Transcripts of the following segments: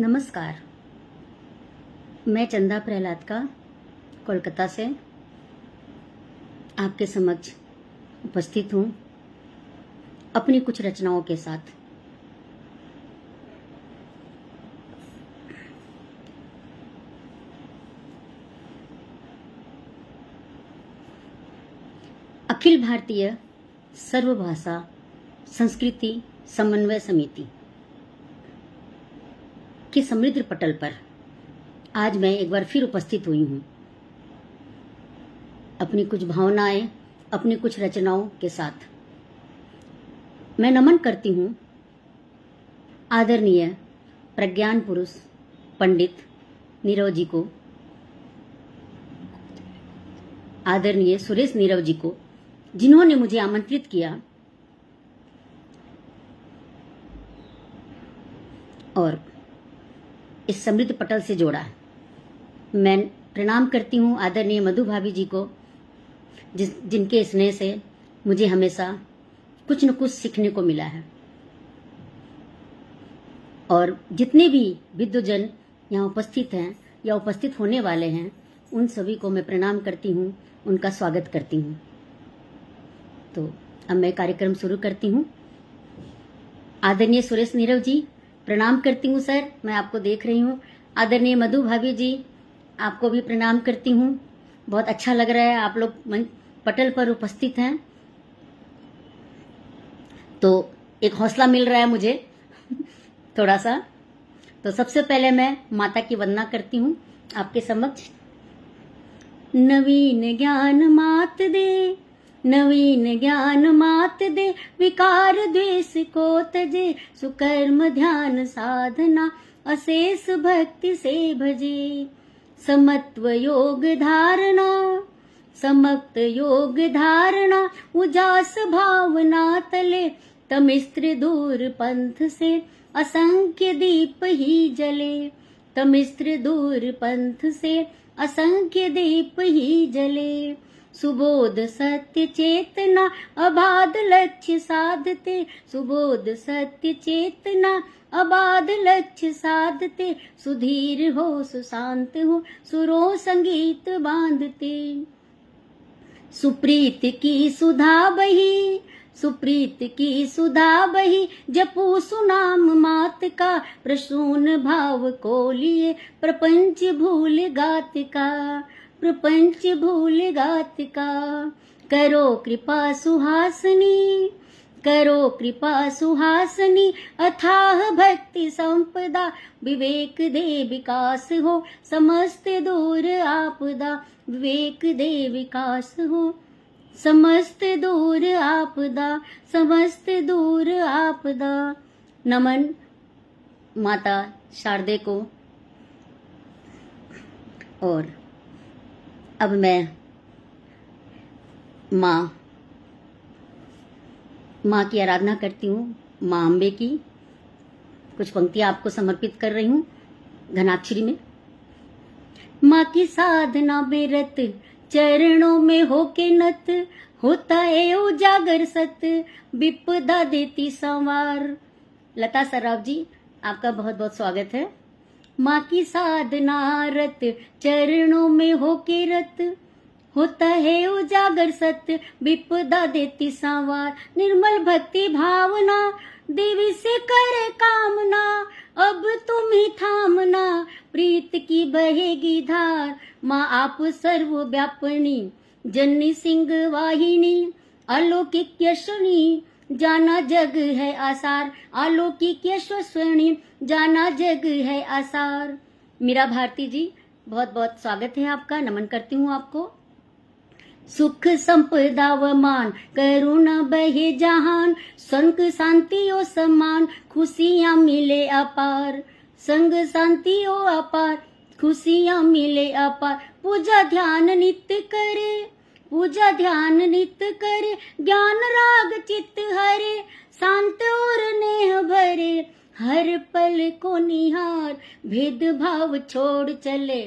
नमस्कार। मैं चंदा प्रहलाद का कोलकाता से आपके समक्ष उपस्थित हूँ अपनी कुछ रचनाओं के साथ। अखिल भारतीय सर्वभाषा संस्कृति समन्वय समिति के समृद्ध पटल पर आज मैं एक बार फिर उपस्थित हुई हूँ अपनी कुछ भावनाएं, अपनी कुछ रचनाओं के साथ। मैं नमन करती हूँ आदरणीय प्रज्ञान पुरुष पंडित नीरव जी को, आदरणीय सुरेश नीरव जी को, जिन्होंने मुझे आमंत्रित किया और इस समृद्ध पटल से जोड़ा। मैं प्रणाम करती हूँ आदरणीय मधु भाभी जी को, जिनके स्नेह से मुझे हमेशा कुछ न कुछ सीखने को मिला है। और जितने भी विद्वजन यहाँ उपस्थित हैं या उपस्थित होने वाले हैं, उन सभी को मैं प्रणाम करती हूँ, उनका स्वागत करती हूँ। तो अब मैं कार्यक्रम शुरू करती हूँ। आदरणीय सुरेश नीरव जी, प्रणाम करती हूँ सर, मैं आपको देख रही हूँ। आदरणीय मधु भाभी जी, आपको भी प्रणाम करती हूँ। बहुत अच्छा लग रहा है, आप लोग पटल पर उपस्थित हैं तो एक हौसला मिल रहा है मुझे थोड़ा सा। तो सबसे पहले मैं माता की वंदना करती हूँ आपके समक्ष। नवीन ज्ञान मात दे, नवीन ज्ञान मात दे, विकार द्वेष को तजे, सुकर्म ध्यान साधना अशेष भक्ति से भजे। समत्व योग धारणा, समक्त योग धारणा, उजास भावना तले, तमिस्त्र दूर पंथ से असंख्य दीप ही जले। तमिस्त्र दूर पंथ से असंख्य दीप ही जले। सुबोध सत्य चेतना अबाध लक्ष्य साधते, सुबोध सत्य चेतना अबाध लक्ष्य साधते, सुधीर हो सुशांत हो सुरो संगीत बांधते। सुप्रीत की सुधा बही, सुप्रीत की सुधा बही, जपू सुनाम मात का, प्रसून भाव को लिए प्रपंच भूल गात का, प्रपंच भूल गात का। करो कृपा सुहासनी, करो कृपा सुहासनी, अथाह भक्ति संपदा, विवेक दे विकास हो समस्त दूर आपदा, विवेक दे विकास हो समस्त दूर आपदा, समस्त दूर आपदा। नमन माता शारदे को। और अब मैं माँ की आराधना करती हूँ, माँ अम्बे की कुछ पंक्तियाँ आपको समर्पित कर रही हूँ घनाक्षरी में। माँ की साधना में रत, चरणों में होके नत, होता है उजागर सत, विपदा देती संवार। लता सराफ जी, आपका बहुत बहुत स्वागत है। माँ की साधना रत, चरणों में होके रत, होता है उजागर सत्य, विपदा देती सांवार। निर्मल भक्ति भावना, देवी से करे कामना, अब तुम ही थामना, प्रीत की बहेगी धार। माँ आप सर्वव्यापिनी, जननी सिंह वाहिनी, अलौकिक यशनी, जाना जग है आसार, अलौकिक यशस्वनी, जाना जग है आसार। मीरा भारती जी, बहुत बहुत स्वागत है आपका, नमन करती हूँ आपको। सुख संपदा व मान, करुणा बहे जहान, संग शांति ओ समान, खुशियाँ मिले अपार, संग शांति ओ अपार, खुशियाँ मिले अपार। पूजा ध्यान नित्य करे, पूजा ध्यान नित्य करे, ज्ञान राग चित्त हरे, शांत और नेह भरे, हर पल को निहार। भेदभाव छोड़ चले,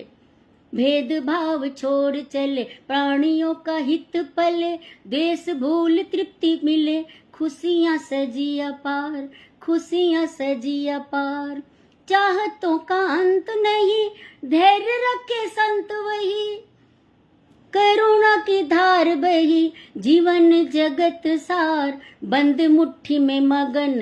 भेदभाव छोड़ चले, प्राणियों का हित पले, देश भूल तृप्ति मिले, खुशियाँ सजी अपार, खुशियाँ सजी अपार। चाहतों का अंत नहीं, धैर्य रखे संत वही। करुणा की धार बही, जीवन जगत सार, बंद मुट्ठी में मगन,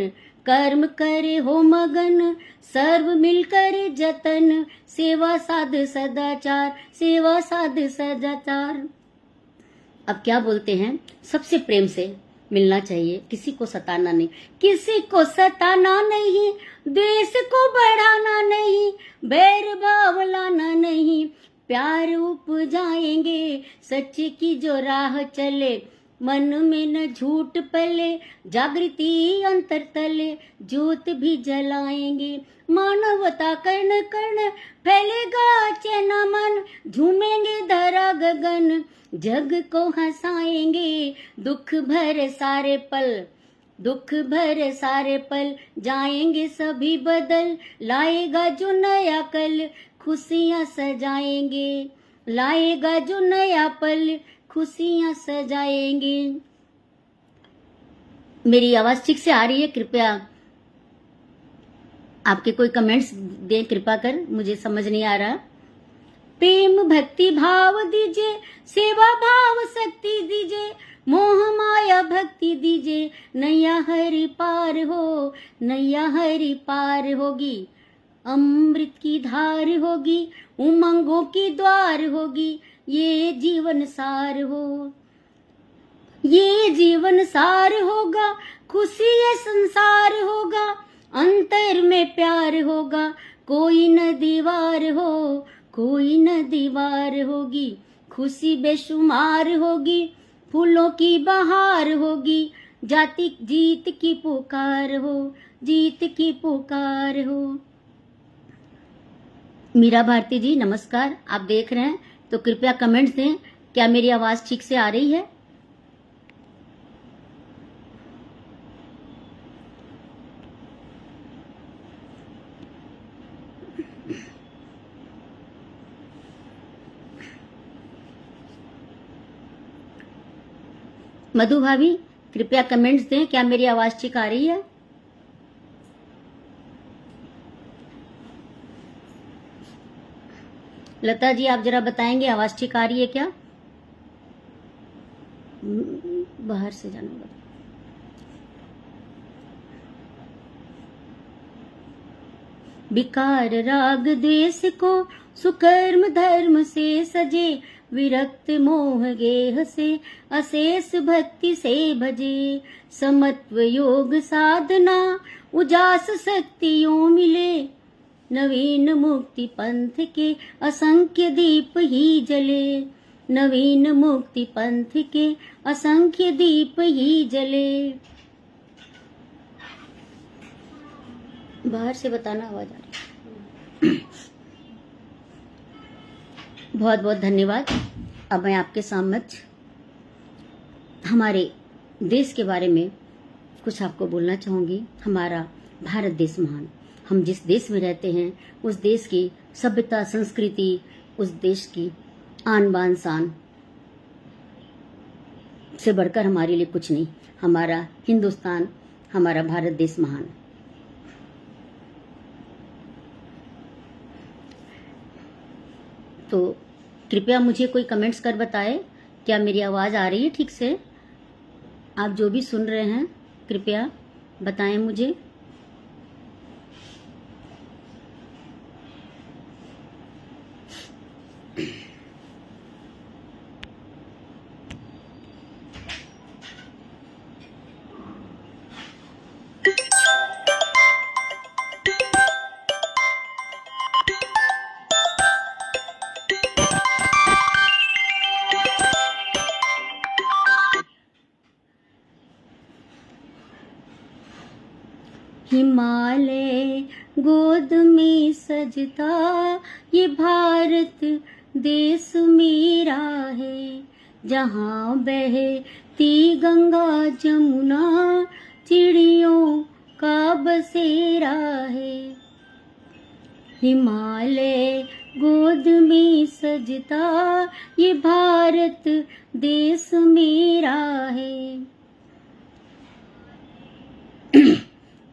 कर्म करे हो मगन, सर्व मिलकर जतन, सेवा साध सदाचार, सेवा साध सदाचार। अब क्या बोलते हैं, सबसे प्रेम से मिलना चाहिए, किसी को सताना नहीं, किसी को सताना नहीं, द्वेष को बढ़ाना नहीं, बैर भाव लाना नहीं, प्यार उपजाएंगे, सच्चे की जो राह चले, मन में न झूठ पले, जागृति अंतर तले, ज्योत भी जलाएंगे, मानवता कण कण फैलेगा चैना मन, झूमेंगे धरा गगन, जग को हंसाएंगे, दुख भरे सारे पल, दुख भरे सारे पल, जाएंगे सभी बदल, लाएगा जो नया कल, खुशियां सजाएंगे, लाएगा जो नया पल, खुशियां सजाएंगे। मेरी आवाज ठीक से आ रही है? कृपया आपके कोई कमेंट्स दें कृपा कर, मुझे समझ नहीं आ रहा। प्रेम भक्ति भाव दीजिए, सेवा भाव शक्ति दीजिए, मोह माया भक्ति दीजिए, नैया हरि पार हो, नैया हरि पार होगी, अमृत की धार होगी, उमंगों की द्वार होगी, ये जीवन सार हो, ये जीवन सार होगा, खुशी ये संसार होगा, अंतर में प्यार होगा, कोई न दीवार हो, कोई न दीवार होगी, खुशी बेशुमार होगी, फूलों की बहार होगी, जाति जीत की पुकार हो, जीत की पुकार हो। मीरा भारती जी नमस्कार, आप देख रहे हैं तो कृपया कमेंट्स दें, क्या मेरी आवाज ठीक से आ रही है? मधु भाभी कृपया कमेंट्स दें, क्या मेरी आवाज ठीक आ रही है? लता जी आप जरा बताएंगे आवाज ठीक आ रही है क्या? बाहर से जाना होगा। विकार राग द्वेष को सुकर्म धर्म से सजे, विरक्त मोह गेह से अशेष भक्ति से भजे, समत्व योग साधना उजास शक्तियों मिले, नवीन मुक्ति पंथ के असंख्य दीप ही जले, नवीन मुक्ति पंथ के असंख्य दीप ही जले। बाहर से बताना आवाज आ रही है। बहुत बहुत धन्यवाद। अब मैं आपके समक्ष हमारे देश के बारे में कुछ आपको बोलना चाहूंगी। हमारा भारत देश महान, हम जिस देश में रहते हैं उस देश की सभ्यता संस्कृति, उस देश की आन बान शान से बढ़कर हमारे लिए कुछ नहीं। हमारा हिंदुस्तान, हमारा भारत देश महान। तो कृपया मुझे कोई कमेंट्स कर बताए, क्या मेरी आवाज आ रही है ठीक से? आप जो भी सुन रहे हैं कृपया बताएं मुझे। हिमालय गोद में सजता ये भारत देश मेरा है, जहाँ बहती गंगा जमुना चिड़ियों का बसेरा है। हिमालय गोद में सजता ये भारत देश मेरा है।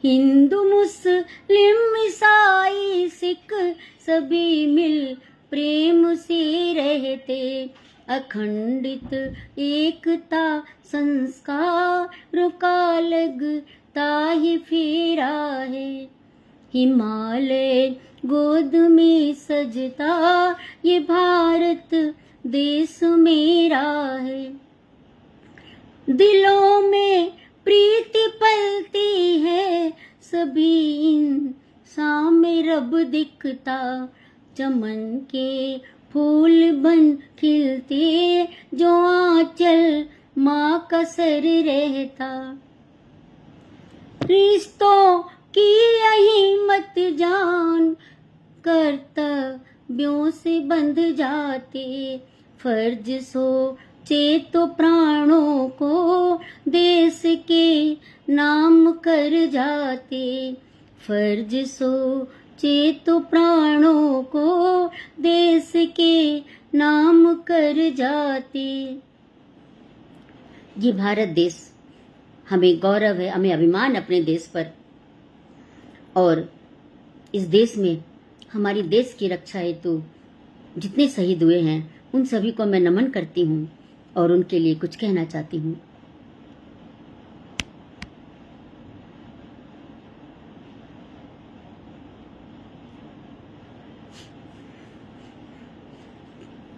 हिंदू मुस्लिम ईसाई सिख सभी मिल प्रेम से रहते, अखंडित एकता संस्कारों का लगता ही फेरा है। हिमालय गोद में सजता ये भारत देश मेरा है। दिलों में प्रीति पलती है, सभी इंसान में रब दिखता, चमन के फूल बन खिलते जो आंचल माँ का सर रहता। रिश्तों की यही मत जान, कर्तव्यों से बंध जाते, फर्ज सोचे तो प्राणों को देश के नाम कर जाते, फर्ज सोचे तो प्राणों को देश के नाम कर जाते। ये भारत देश, हमें गौरव है, हमें अभिमान अपने देश पर, और इस देश में हमारी देश की रक्षा हेतु जितने शहीद हुए हैं उन सभी को मैं नमन करती हूँ और उनके लिए कुछ कहना चाहती हूँ।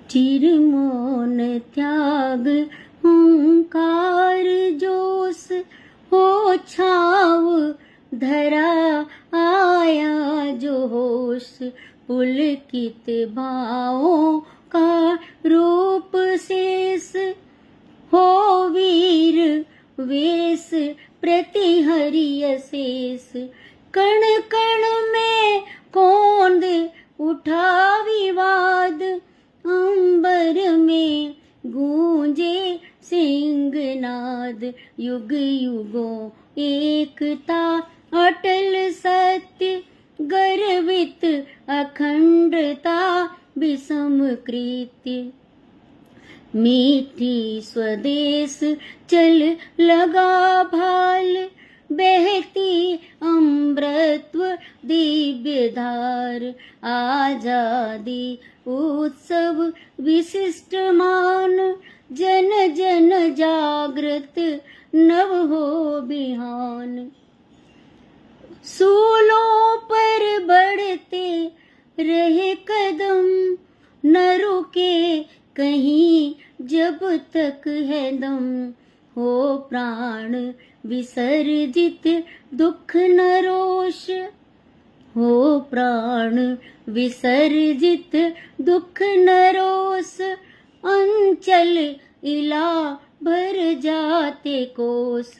चिर मौन त्याग हुंकार जोश हो छाव धरा आया जो होश, पुलकित भावों का रूप शेष हो वीर वेश प्रतिहरिय शेष, कण कण में कौंद उठा विवाद, अंबर में गूंजे सिंहनाद, युग युगों एकता अटल सत्य, गर्वित अखंडता विषम कृत्य, मीठी स्वदेश चल लगा भाल, बहती अमृतत्व दिव्य धार, आजादी उत्सव विशिष्ट मान, जन जन जागृत नव हो बिहान। सूलों पर बढ़ते रहे कदम, न रुके कहीं जब तक है दम, हो प्राण विसर्जित दुख न रोष, हो प्राण विसर्जित दुख न रोष, अंचल इला भर जाते कोस,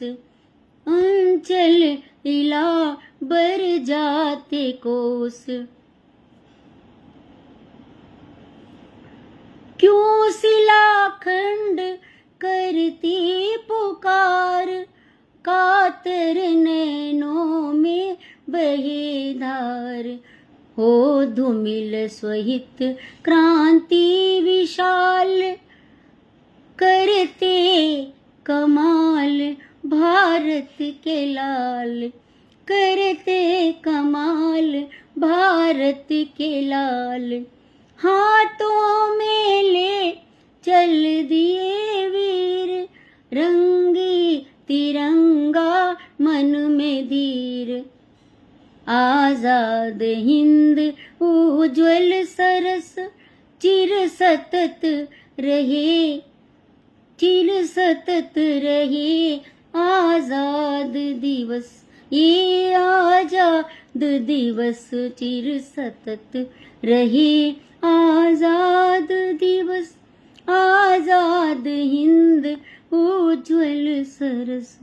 अंचल इला भर जाते कोस। क्यों शिलाखंड करती पुकार, कातर नैनों में बहे धार, हो धूमिल स्वहित क्रांति विशाल, करते कमाल भारत के लाल, करते कमाल भारत के लाल। हाथों में ले चल दिए वीर, रंगी तिरंगा मन में धीर, आजाद हिंद उज्ज्वल सरस, चिर सतत रहे, चिर सतत रहे आजाद दिवस, ये आजाद दिवस चिर सतत रहे आजाद दिवस, आजाद हिंद उज्ज्वल सरस।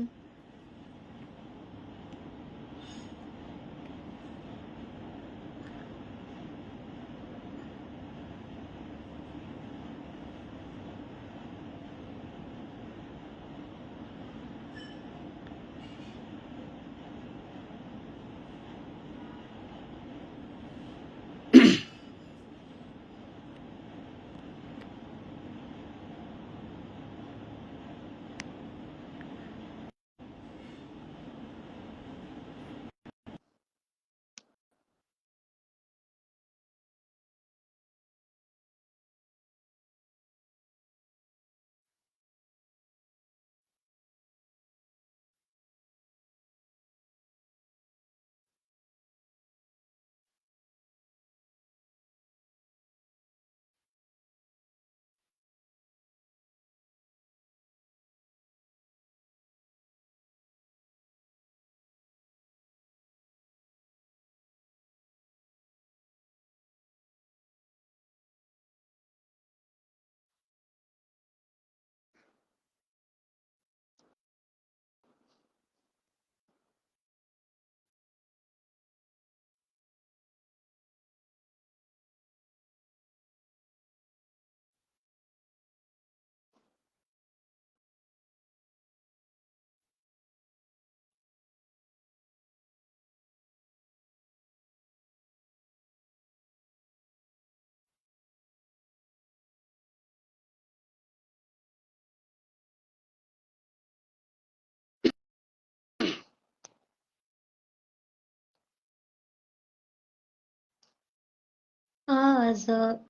आजाद।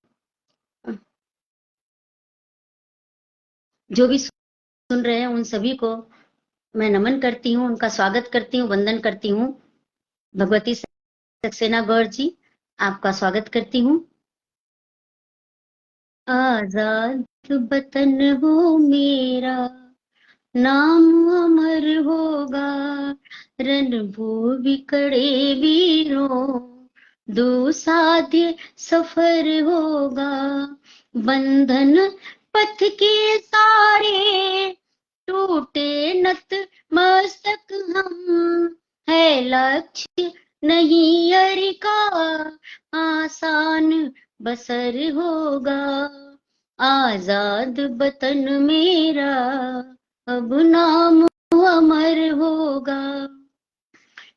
जो भी सुन रहे हैं उन सभी को मैं नमन करती हूँ, उनका स्वागत करती हूँ, वंदन करती हूँ। भगवती सक्सेना गौर जी, आपका स्वागत करती हूँ। आजाद वतन हो मेरा, नाम अमर होगा, रणभूमि कड़े वीरों, दुसाध्य सफर होगा। बंधन पथ के सारे, टूटे नत मस्तक हम, है लक्ष्य नहीं अरिका, आसान बसर होगा। आजाद वतन मेरा, अब नाम अमर होगा।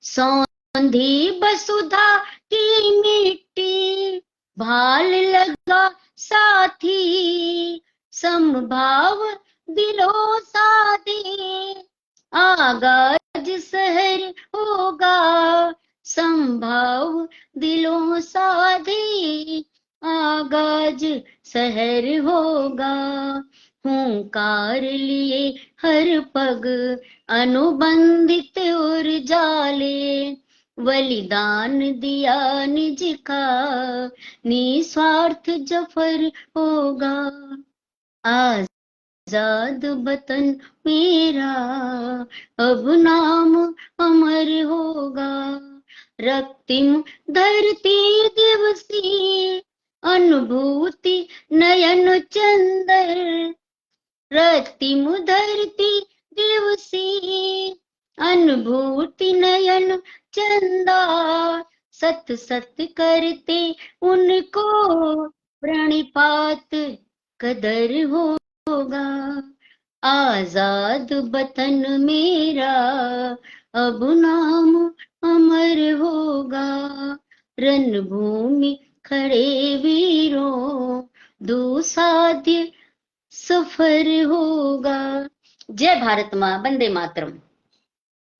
सौंधी वसुधा की मिट्टी, भाल लगा साथी, समभाव दिलो साधे, आगाज शहर होगा, संभाव दिलों साधे, आगाज शहर होगा। हुंकार लिए हर पग, अनुबंधित उर्जाले, बलिदान दिया निज का, निस्वार्थ जफर होगा। आजाद वतन मेरा, अब नाम अमर होगा। रक्तिम धरती दिवसी, अनुभूति नयन चंदर, रक्तिम धरती दिवसी, अनुभूति नयन चंदा, सत सत करते उनको, प्रणिपात कदर होगा। आजाद वतन मेरा, अब नाम अमर होगा। रणभूमि खड़े वीरों, दुसाध्य सफर होगा। जय भारत माँ, वंदे मातरम।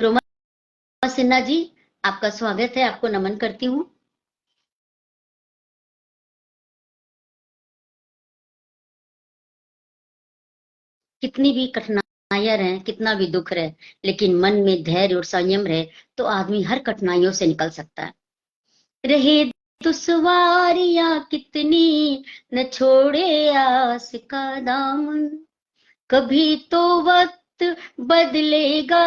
रोमा सिन्हा जी, आपका स्वागत है, आपको नमन करती हूँ। कितनी भी कठिनाइयां रहे, कितना भी दुख रहे, लेकिन मन में धैर्य और संयम रहे तो आदमी हर कठिनाइयों से निकल सकता है। रहे दुश्वारियां कितनी, न छोड़े आस का दामन, कभी तो वक्त बदलेगा,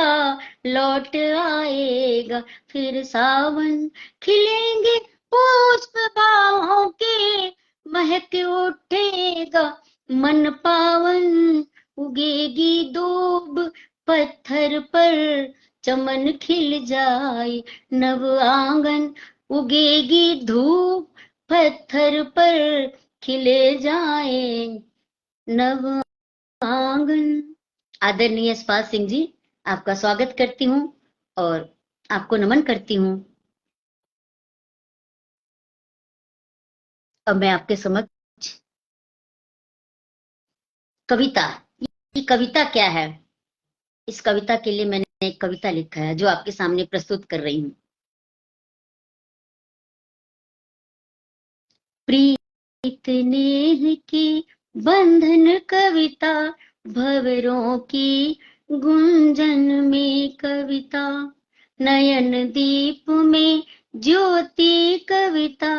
लौट आएगा फिर सावन, खिलेंगे पुष्प बाहों के, महक उठेगा मन पावन, उगेगी दूब पत्थर पर, चमन खिल जाए नव आंगन, उगेगी धूप पत्थर पर, खिले जाए नव आंगन। आदरणीय यशपाल सिंह जी, आपका स्वागत करती हूँ और आपको नमन करती हूँ। अब मैं आपके समक्ष कविता, ये कविता क्या है, इस कविता के लिए मैंने एक कविता लिखा है जो आपके सामने प्रस्तुत कर रही हूँ। प्रीत नेह की बंधन कविता, भंवरों की गुंजन में कविता, नयन दीप में ज्योति कविता,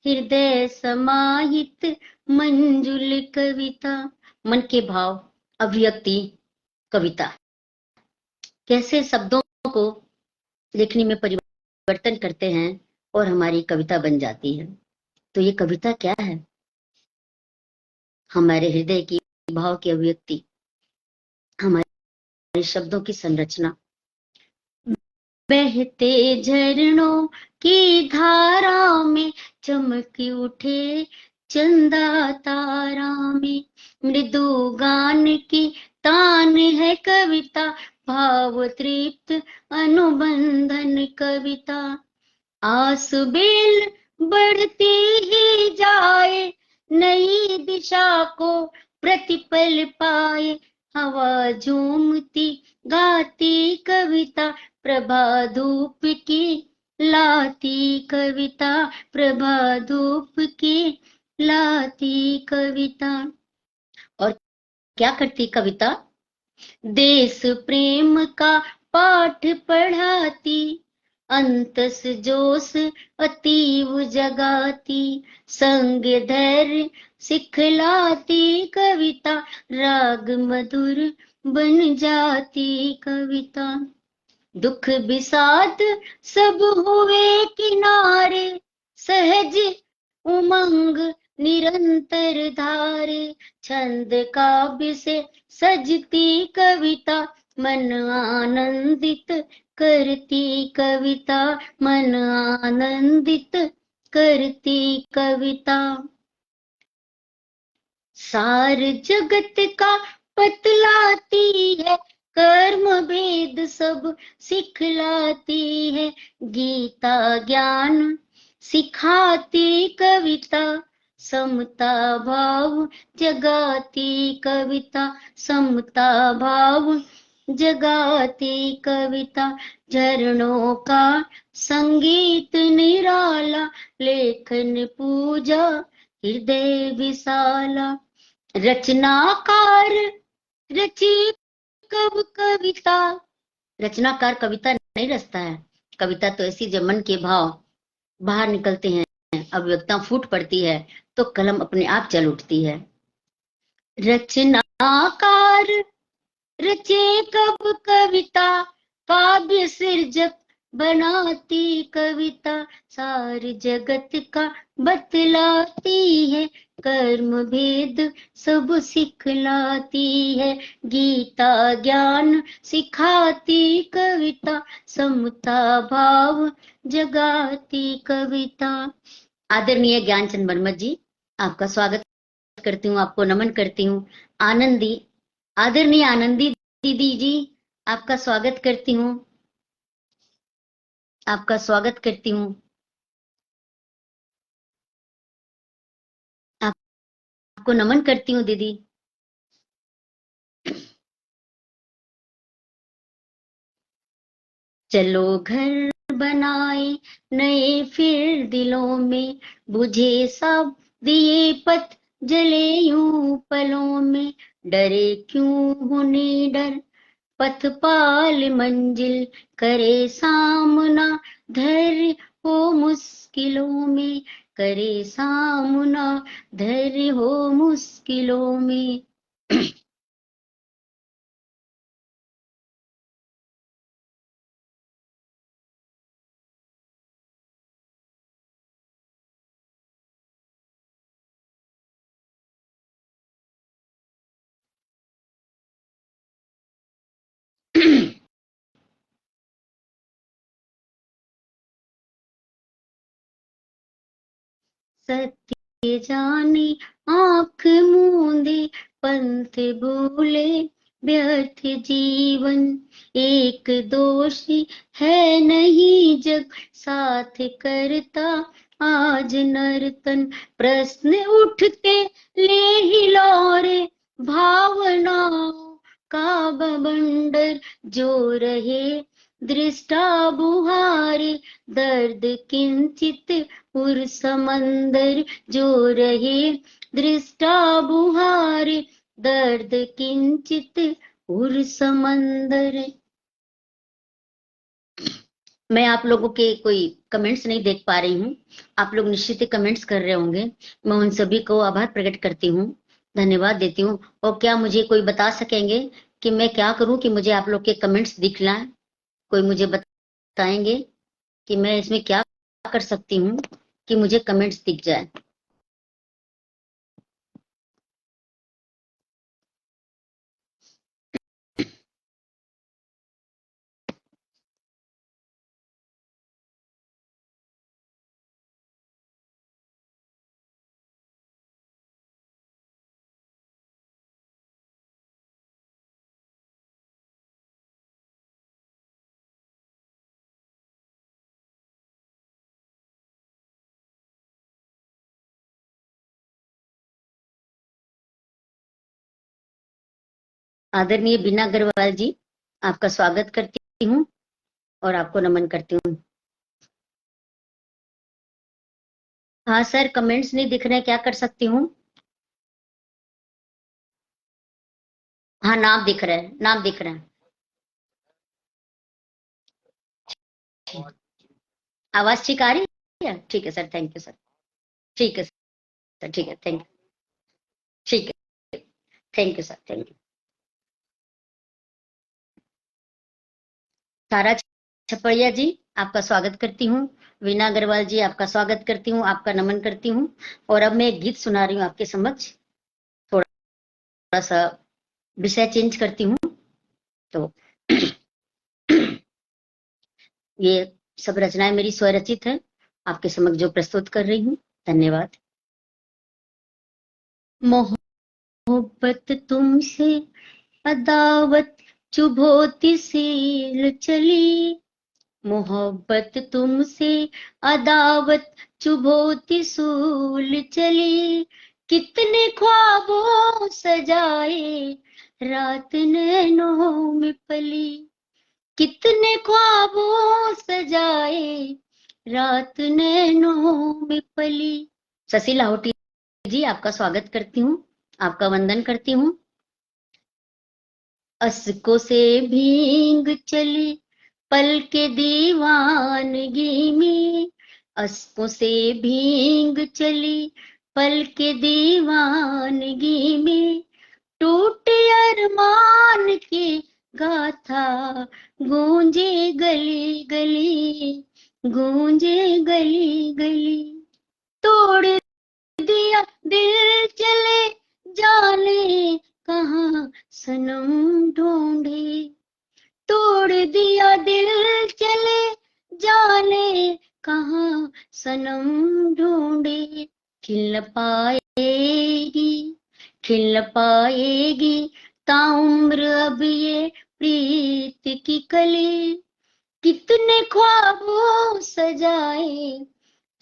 हृदय समाहित मंजुल कविता, मन के भाव अभिव्यक्ति कविता। कैसे शब्दों को लिखने में परिवर्तन करते हैं और हमारी कविता बन जाती है। तो ये कविता क्या है, हमारे हृदय की भाव की अभिव्यक्ति, हमारे शब्दों की संरचना। बहते झरनों की धारा में, चमक उठे चंदा तारा में, मृदु गान की तान है कविता, भाव तृप्त अनुबंधन कविता। आस बेल बढ़ती ही जाए, नई दिशा को प्रतिपल पाए, हवा झूमती गाती कविता, प्रभा धूप की लाती कविता, प्रभा धूप की लाती कविता। और क्या करती कविता? देश प्रेम का पाठ पढ़ाती, अंतस जोश अतीव जगाती, संग धैर्य सिखलाती कविता, राग मधुर बन जाती कविता। दुख विषाद सब हुए किनारे, सहज उमंग निरंतर धारे, छंद काव्य से सजती कविता, मन आनंदित करती कविता, मन आनंदित करती कविता। सार जगत का बतलाती है, कर्म भेद सब सिखलाती है, गीता ज्ञान सिखाती कविता, समता भाव जगाती कविता, समता भाव जगाती कविता। झरनों का संगीत निराला, लेखन पूजा हृदय विशाला, रचनाकार रची कब कविता। रचनाकार कविता नहीं रचता है, कविता तो ऐसी जब मन के भाव बाहर निकलते हैं, अभिव्यक्ता फूट पड़ती है, तो कलम अपने आप चल उठती है। रचनाकार रचे कब कविता, काव्य सृजक बनाती कविता, सार जगत का बतलाती है, कर्म भेद सब सिखलाती है, गीता ज्ञान सिखाती कविता, समता भाव जगाती कविता। आदरणीय ज्ञानचंद वर्मा जी, आपका स्वागत करती हूँ, आपको नमन करती हूँ। आदरणीय आनंदी दीदी जी, आपका स्वागत करती हूँ, आपका स्वागत करती हूँ। आपको नमन करती हूँ दीदी। चलो घर बनाए नए फिर दिलों में, बुझे सब दिए पथ जले यूं पलों में, डरे क्यों होने डर पथपाल मंजिल, करे सामना धैर्य हो मुश्किलों में, करे सामना धैर्य हो मुश्किलों में। सत्य जाने आंख मूंदे, पंथ भूले व्यर्थ जीवन, एक दोषी है नहीं जग साथ करता आज नर्तन, प्रश्न उठते ले ही लौरे भावनाओं का बवंडर, जो रहे दृष्टा बुहारे दर्द किंचित उर समंदर, जो रहे दृष्टा बुहारे दर्द किंचित उर समंदर। मैं आप लोगों के कोई कमेंट्स नहीं देख पा रही हूँ, आप लोग निश्चित ही कमेंट्स कर रहे होंगे, मैं उन सभी को आभार प्रकट करती हूँ, धन्यवाद देती हूँ। और क्या मुझे कोई बता सकेंगे कि मैं क्या करूं कि मुझे आप लोग के कमेंट्स दिख जाएं? कोई मुझे बताएंगे कि मैं इसमें क्या कर सकती हूँ कि मुझे कमेंट्स दिख जाए? आदरणीय बीना अग्रवाल जी, आपका स्वागत करती हूँ और आपको नमन करती हूँ। हाँ सर, कमेंट्स नहीं दिख रहे हैं, क्या कर सकती हूँ? हाँ, नाम दिख रहा है, नाम दिख रहा है। आवाज ठीक आ रही है? ठीक है सर, थैंक यू सर। ठीक है सर, ठीक है, थैंक यू। ठीक है, thank you sir, thank you. Tara Chhaparia ji, आपका स्वागत करती हूँ। वीना अग्रवाल जी, आपका स्वागत करती हूँ, आपका नमन करती हूँ। और अब मैं एक गीत सुना रही हूँ आपके समक्ष। थोड़ा सा विषय चेंज करती हूँ। तो ये सब रचनाएं मेरी स्वरचित है, आपके समक्ष जो प्रस्तुत कर रही हूँ। धन्यवाद। मोहब्बत तुमसे अदावत चुभोती सील चली। मोहब्बत तुमसे अदावत चुभोती सूल चली। कितने ख्वाबों सजाए रात नैनों में पली। कितने ख्वाबों सजाए रात नैनों में पली। शशि लाहौटी जी, आपका स्वागत करती हूँ, आपका वंदन करती हूँ। अश्कों से भींग चली पल के दीवानगी में। अश्कों से भींग चली पल के दीवानगी में। टूटे अरमान की गाथा गूंजे गली गली, गूंजे गली गली। तोड़ दिया दिल चले जाने कहाँ सनम ढूंढे। तोड़ दिया दिल चले जाने कहाँ सनम ढूंढे। खिल पाएगी, खिल पाएगी ताउम्र अब ये प्रीत की कली। कितने ख्वाबों सजाए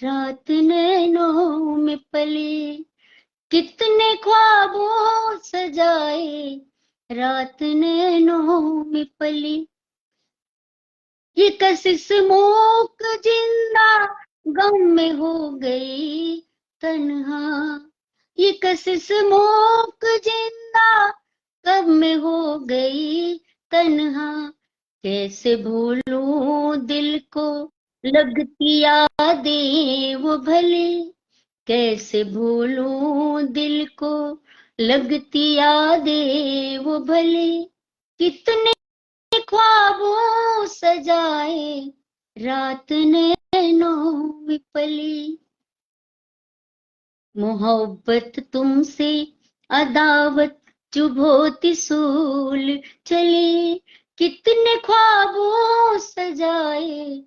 रात नैनों में पली। कितने ख्वाबों सजाए रात नैनों में पली। ये कशिश मूक जिंदा गम में हो गई तन्हा। ये कशिश मूक जिंदा गम में हो गई तन्हा। कैसे भूलूं दिल को लगती यादें वो भली। कैसे भूलूं दिल को लगती यादें वो भली। कितने ख्वाबों सजाए रात नैनों में पली। मोहब्बत तुमसे अदावत चुभोती सूल चली। कितने ख्वाबों सजाए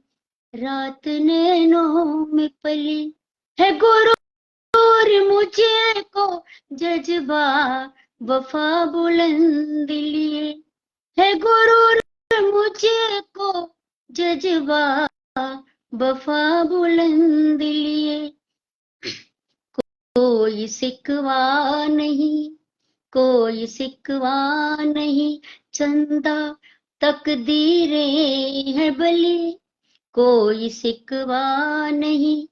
रात नैनों में पली। है गुरूर मुझे को जज्बा वफा बुलंद लिए। है गुरूर मुझे को जज्बा वफा बुलंद लिए। कोई सिकवा नहीं, कोई सिकवा नहीं, चंदा तकदीरें है बली। कोई सिकवा नहीं,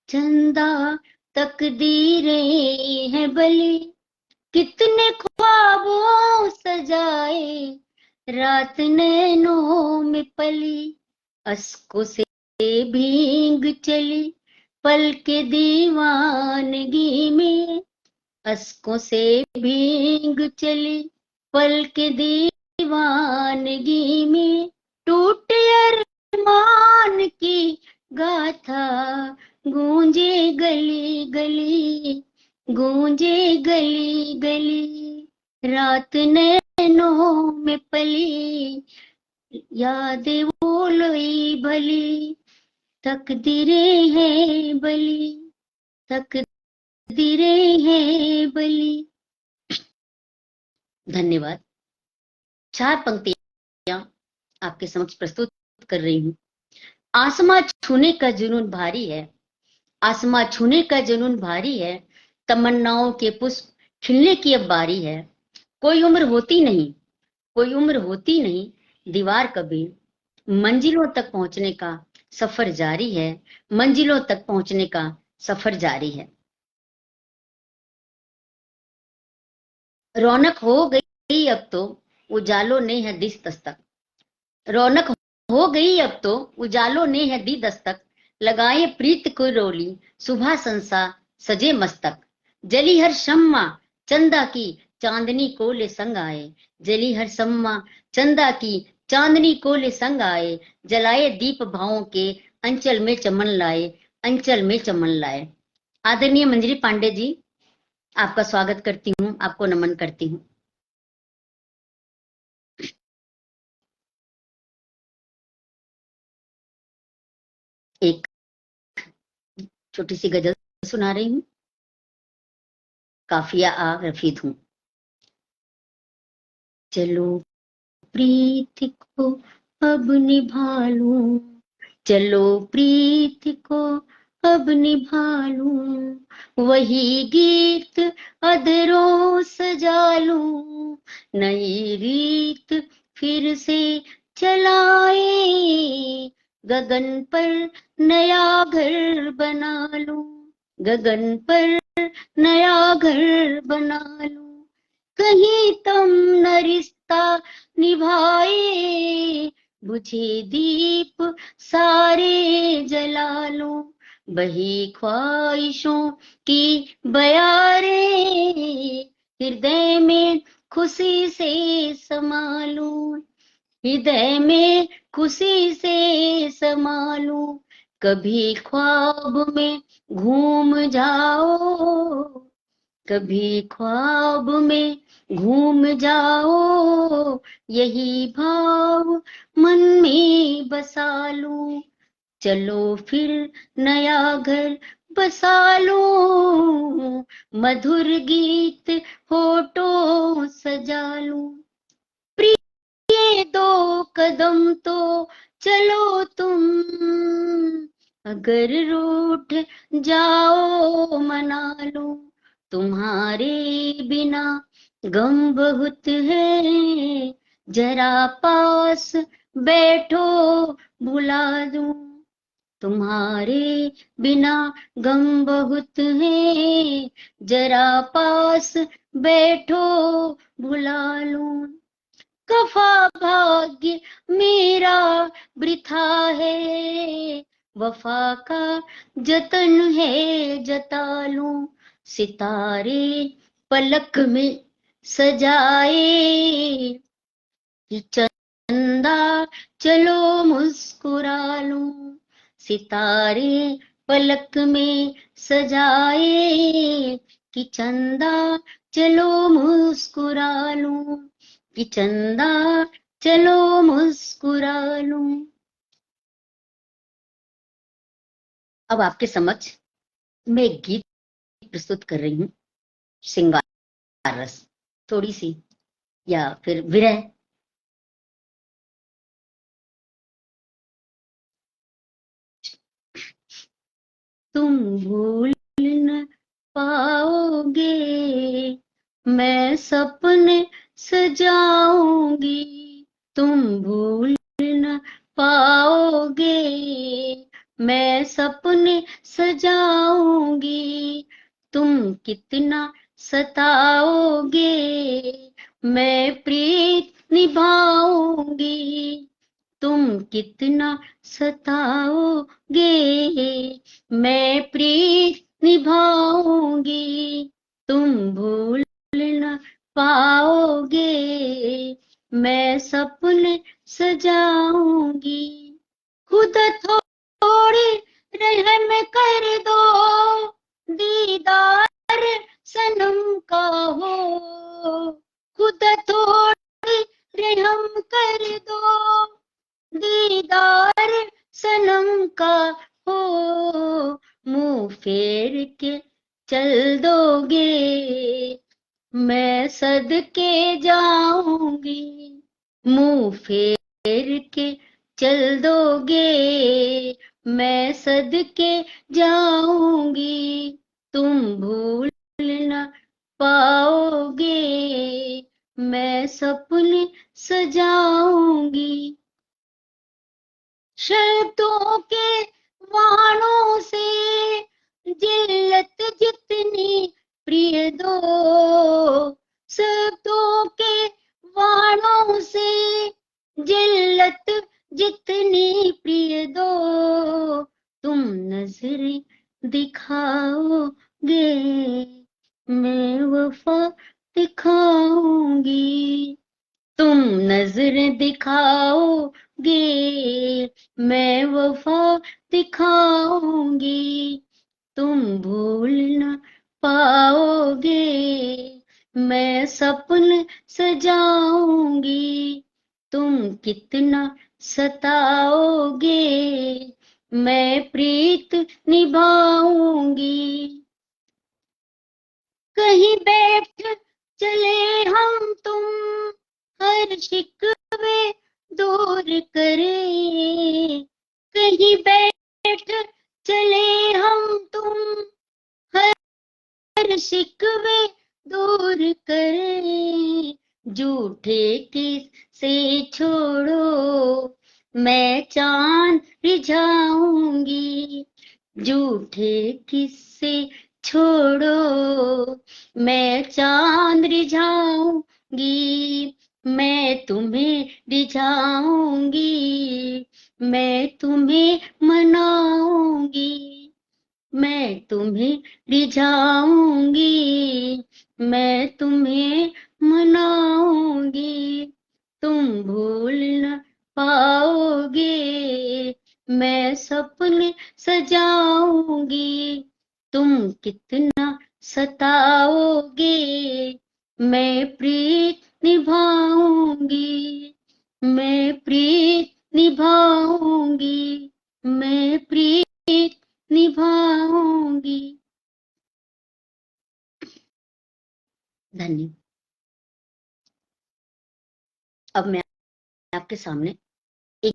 चंदा तकदीरें है बली। कितने ख्वाबों सजाए रात नैनों में पली। अश्कों से भींग चली पल के दीवानगी में। अश्कों से भींग चली पल के दीवानगी में। टूटे अरमान की गाथा गूंजे गली गली, गूंजे गली गली। रात नैनों में पली यादें वो लोई भली। तकदीरें हैं बली, तकदीरें हैं बली। धन्यवाद। 4 पंक्तियां आपके समक्ष प्रस्तुत कर रही हूँ। आसमां छूने का जुनून भारी है, आसमां छूने का जुनून भारी है। तमन्नाओं के पुष्प खिलने की अब बारी है। कोई उम्र होती नहीं, कोई उम्र होती नहीं दीवार कभी। मंजिलों तक पहुंचने का सफर जारी है, मंजिलों तक पहुंचने का सफर जारी है। रौनक हो गई अब तो उजालों ने है दी दस्तक। रौनक हो गई अब तो उजालों ने है दी दस्तक। लगाए प्रीत को रोली सुबह संसा सजे मस्तक। जली हर शम्मा चंदा की चांदनी को ले संग आए। जली हर शम्मा चंदा की चांदनी को ले संग आए। जलाए दीप भावों के अंचल में चमन लाए। अंचल में चमन लाए। आदरणीय मंजरी पांडे जी, आपका स्वागत करती हूँ, आपको नमन करती हूँ। एक छोटी सी गजल सुना रही हूँ। काफिया आ रफीद हूँ। चलो प्रीत को अब निभा लूं। चलो प्रीत को अब निभा लूं। वही गीत अधरों सजा लूं। नई रीत फिर से चलाए। गगन पर नया घर बना लूं। गगन पर नया घर बना लूं। कहीं तुम न रिश्ता निभाए। बुझे दीप सारे जला लो। बही ख्वाहिशों की बयारे। हृदय में खुशी से संभालू। हृदय में खुशी से संभालू। कभी ख्वाब में घूम जाओ। कभी ख्वाब में घूम जाओ। यही भाव मन में बसा लूं। चलो फिर नया घर बसा लूं। मधुर गीत होठों सजा लूं। प्रिय दो कदम तो चलो तुम। अगर रूठ जाओ मना लूं। तुम्हारे बिना गम बहुत है। जरा पास बैठो भुला दूं। तुम्हारे बिना गम बहुत है। जरा पास बैठो भुला लूं। कफा भाग्य मेरा वृथा है। वफा का जतन है जता लूं। सितारे पलक में सजाए। चंदा चलो मुस्कुरा लूं। सितारे पलक में सजाए। कि चंदा चलो मुस्कुरा लूं। कि चंदा चलो मुस्कुरा लूं। अब आपके समक्ष मैं एक गीत प्रस्तुत कर रही हूँ। श्रृंगार रस थोड़ी सी, या फिर विरह। तुम भूल न पाओगे। मैं सपने सजाऊंगी। तुम भूल न पाओगे। मैं सपने सजाऊंगी। तुम कितना सताओगे। मैं प्रीत निभाऊंगी। तुम कितना सताओगे। मैं प्रीत निभाऊंगी। तुम भूल न पाओगे। मैं सपने सजाऊंगी। खुद थोड़ी रहम कर दो। दीदार सनम का हो। खुद थोड़ी रहम कर दो। दीदार सनम का हो। मुंह फेर के चल दोगे। मैं सदके जाऊंगी। मुंह फेर के चल दोगे। मैं सदके जाऊंगी। तुम भूल न पाओगे। मैं सपने सजाऊंगी। शर्तों के वाणों से जिल्लत जितनी प्रिय दो, शब्दों के वाणों से जिल्लत जितनी प्रिय दो, तुम नजरें दिखाओगे मैं वफा दिखाऊंगी, तुम नजरें दिखाओगे मैं वफा दिखाऊंगी, तुम भूल न पाओगे मैं सपन सजाऊंगी, तुम कितना सताओगे मैं प्रीत निभाऊंगी, कहीं बैठ चले हम तुम हर शिकवे दूर करे, कहीं बैठ चले हम तुम हर शिकवे दूर करे, झूठे किस्से छोड़ो मैं चांद रिझाऊंगी, झूठे किस्से छोड़ो मैं चांद रिझाऊंगी, मैं तुम्हें रिझाऊंगी मैं तुम्हें मनाऊंगी, मैं तुम्हें रिझाऊंगी मैं तुम्हें मनाऊंगी, तुम भूल न पाओगे मैं सपने सजाऊंगी, तुम कितना सताओगे मैं प्रीत निभाऊंगी, मैं प्रीत निभाऊंगी, मैं प्रीत निभाऊंगी। धन्यवाद। अब मैं आपके सामने एक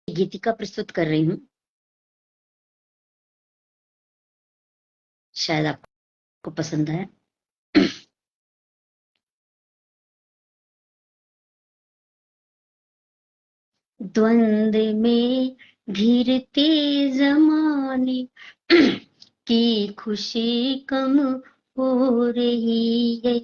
गीतिका प्रस्तुत कर रही हूँ, शायद आपको पसंद आए। द्वंद में घिरते जमाने की खुशी कम हो रही है,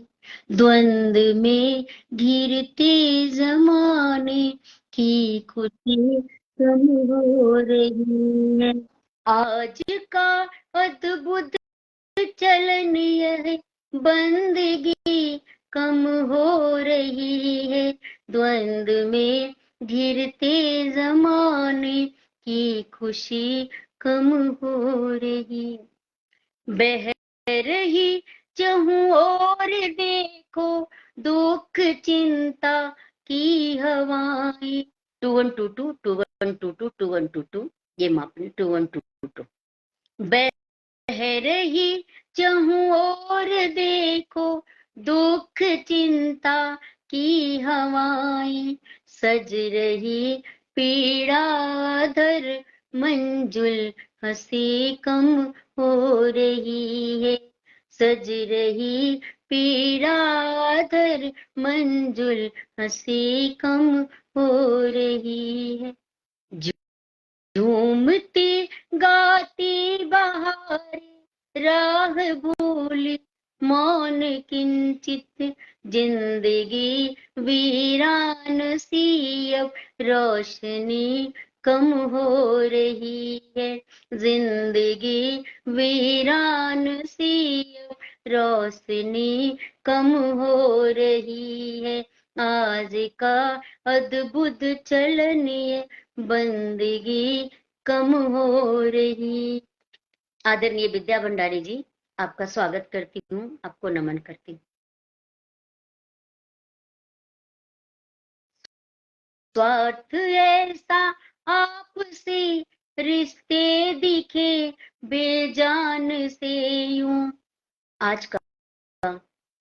द्वंद में घिरते जमाने की खुशी कम हो रही है, आज का अद्भुत चलन यह बंदगी कम हो रही है, द्वंद में घिरते जमाने की खुशी कम हो रही, बह रही चहु और देखो दुख चिंता की हवाएं, 2 1 2 2 2 1 2 2 2 1 2 2 ये मापने 2 1 2 2 बह रही चहु और देखो दुख चिंता की हवाएं, सज रही पीड़ा धर मंजुल हंसी कम हो रही है, सज रही पीड़ा धर मंजुल हंसी कम हो रही है, झूमती गाती बहारें राह भूली मौन किंचित, जिंदगी वीरान सी अब रोशनी कम हो रही है, जिंदगी वीरान सी अब रोशनी कम हो रही है, आज का अद्भुत चलन ये बंदगी कम हो रही। आदरणीय विद्या भंडारी जी, आपका स्वागत करती हूँ, आपको नमन करती हूँ। स्वार्थ ऐसा आपसे रिश्ते दिखे बेजान से यूं, आज का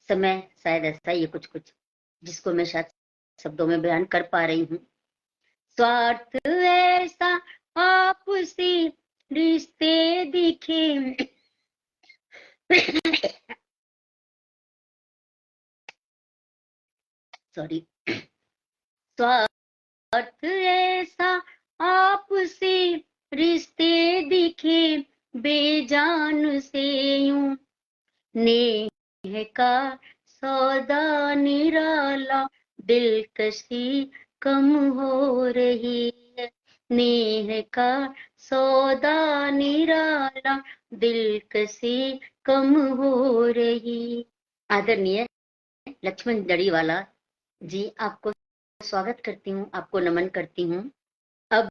समय शायद ऐसा ही है कुछ कुछ जिसको मैं शायद शब्दों में बयान कर पा रही हूँ। स्वार्थ ऐसा आपसे रिश्ते दिखे सॉरी, स्वार्थ ऐसा आपसे रिश्ते दिखे बेजान से यूं, नेह का सौदा निराला, दिलकशी कम हो रही है। नेह का सौदा निराला, दिलकशी कम हो रही। आदरणीय लक्ष्मण जड़ीवाला जी, आपको स्वागत करती हूँ, आपको नमन करती हूँ। अब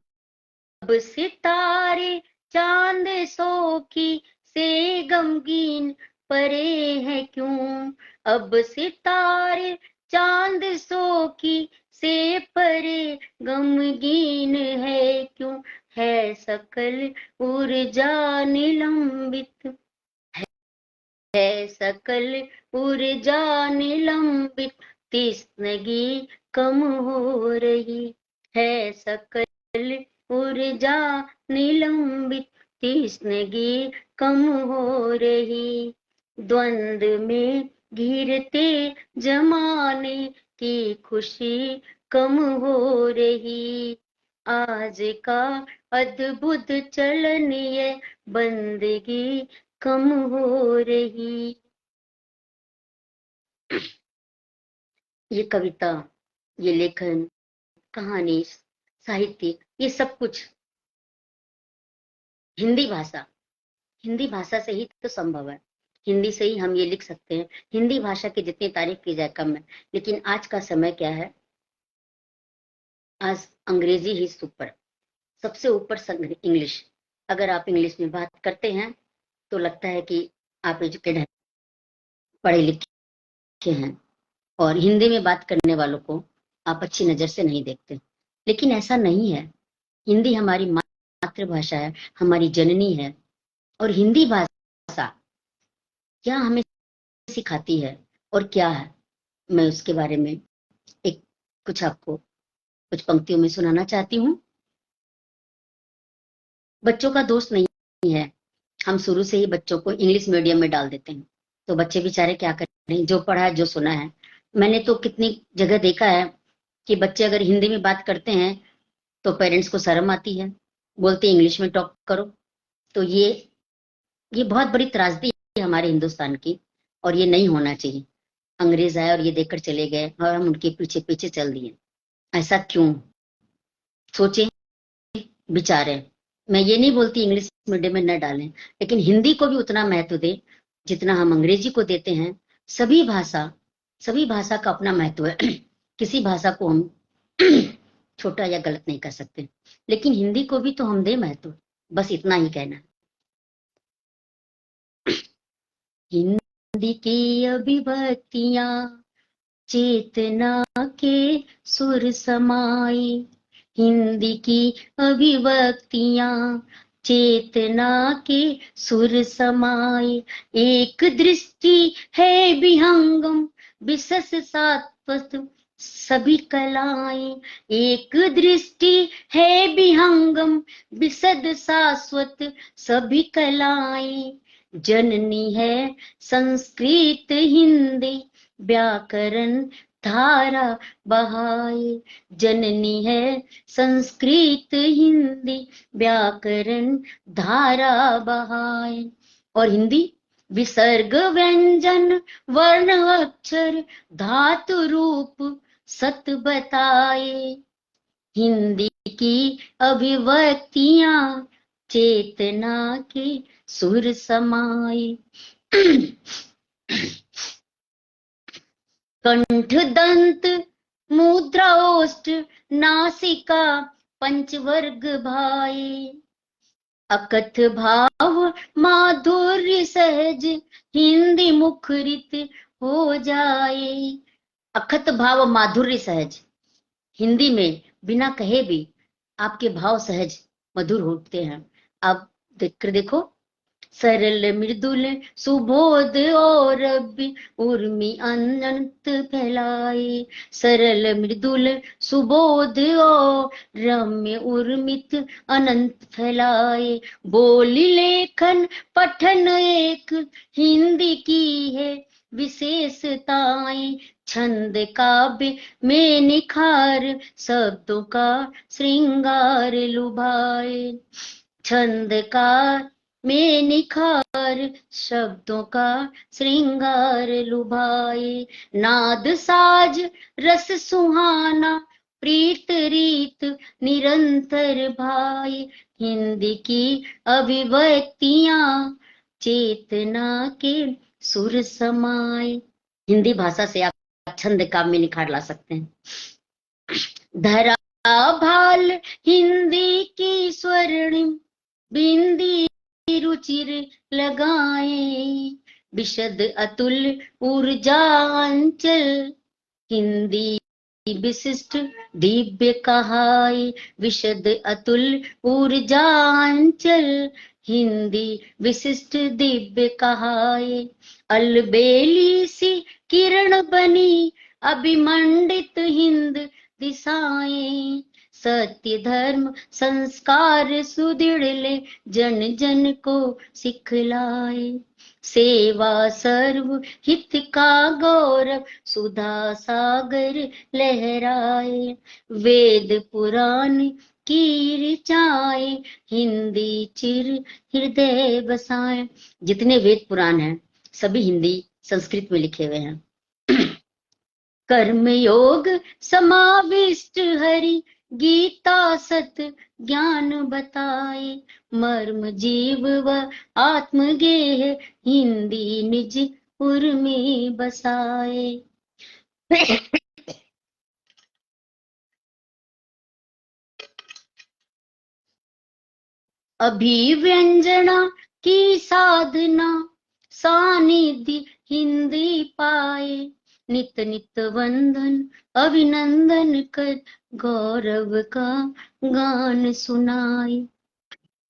सितारे चांद सो की से गमगीन परे हैं क्यों, अब सितारे चांद सो की से परे गमगीन है क्यों, है सकल ऊर्जा निलंबित, है सकल ऊर्जा निलंबित, तिस्नगी कम हो रही, है सकल ऊर्जा निलंबित, तिस्नगी कम हो रही। द्वंद्व में घिरते जमाने की खुशी कम हो रही, आज का अद्भुत चलन ये बंदगी कम हो रही। ये कविता, ये लेखन, कहानी, साहित्य, ये सब कुछ हिंदी भाषा से ही तो संभव है। हिंदी से ही हम ये लिख सकते हैं। हिंदी भाषा की जितनी तारीफ की जाए कम है। लेकिन आज का समय क्या है, आज अंग्रेजी ही सुपर, सबसे ऊपर इंग्लिश। अगर आप इंग्लिश में बात करते हैं तो लगता है कि आप एजुकेटेड हैं, पढ़े लिखे हैं, और हिंदी में बात करने वालों को आप अच्छी नजर से नहीं देखते। लेकिन ऐसा नहीं है। हिंदी हमारी मातृभाषा है, हमारी जननी है। और हिंदी भाषा क्या हमें सिखाती है और क्या है, मैं उसके बारे में एक आपको कुछ पंक्तियों में सुनाना चाहती हूँ। बच्चों का दोष नहीं है, हम शुरू से ही बच्चों को इंग्लिश मीडियम में डाल देते हैं, तो बच्चे बेचारे क्या करें, जो पढ़ा है, जो सुना है। मैंने तो कितनी जगह देखा है कि बच्चे अगर हिंदी में बात करते हैं तो पेरेंट्स को शर्म आती है, बोलते इंग्लिश में टॉक करो। तो ये बहुत बड़ी त्रासदी है हमारे हिंदुस्तान की, और ये नहीं होना चाहिए। अंग्रेज आए और ये देखकर चले गए और हम उनके पीछे पीछे चल दिए। ऐसा क्यों? सोचे, विचारे। मैं ये नहीं बोलती इंग्लिश मीडियम में न डालें, लेकिन हिंदी को भी उतना महत्व दें जितना हम अंग्रेजी को देते हैं। सभी भाषा का अपना महत्व है। किसी भाषा को हम छोटा या गलत नहीं कर सकते, लेकिन हिंदी को भी तो हम दे महत्व। बस इतना ही कहना है। हिंदी की अभिव्यक्तियां चेतना के सुर समाई, हिंदी की अभिव्यक्तियां चेतना के सुर समाई, एक दृष्टि है विहंगम विशस सात्वत सभी कलाएं, एक दृष्टि है विहंगम विशद शाश्वत सभी कलाएं, जननी है संस्कृत हिंदी व्याकरण धारा बहाए, जननी है संस्कृत हिंदी व्याकरण धारा बहाए। और हिंदी विसर्ग व्यंजन वर्ण अक्षर धातु रूप सत बताए, हिंदी की अभिव्यक्तियां चेतना के सुर समाए। कंठ दंत मुद्रा ओष्ठ नासिका पंचवर्ग भाई, अकथ भाव माधुर्य सहज हिंदी मुखरित हो जाए। अकथ भाव माधुर्य सहज, हिंदी में बिना कहे भी आपके भाव सहज मधुर होते हैं। आप देखो, सरल मृदुल सुबोध और उर्मी अनंत फैलाए, सरल मृदुल सुबोध और रम्य उर्मित अनंत फैलाए, बोली लेखन पठन एक हिंदी की है विशेषताएं, छंद काव्य में निखार शब्दों का श्रृंगार लुभाए, छंद का में निखार शब्दों का श्रृंगार लुभाए। नाद साज रस सुहाना प्रीत रीत निरंतर भाई। हिंदी की अभिव्यक्तियां चेतना के सुर समाए। हिंदी भाषा से आप छंद काव्य में निखार ला सकते हैं। धरा भाल हिंदी की स्वर्णिम बिंदी रुचिर लगाए। विशद अतुल ऊर्जांचल हिंदी विशिष्ट दिव्य कहाय। विशद अतुल ऊर्जांचल हिंदी विशिष्ट दिव्य कहाय। अलबेली सी किरण बनी अभिमंडित हिंद दिशाएं। सत्य धर्म संस्कार सुदृढ़ ले जन जन को सिखलाए। सेवा सर्व हित का गौरव सुधा सागर लहराए। वेद पुराण की ऋचाए हिंदी चिर हृदय बसाए। जितने वेद पुराण हैं सभी हिंदी संस्कृत में लिखे हुए हैं। कर्म योग समाविष्ट हरि गीता सत ज्ञान बताए। मर्म जीव व आत्मगेह हिंदी निज उर में बसाए। अभिव्यंजना की साधना सानिध्य हिंदी पाए। नित नित वंदन अभिनंदन कर गौरव का गान सुनाए।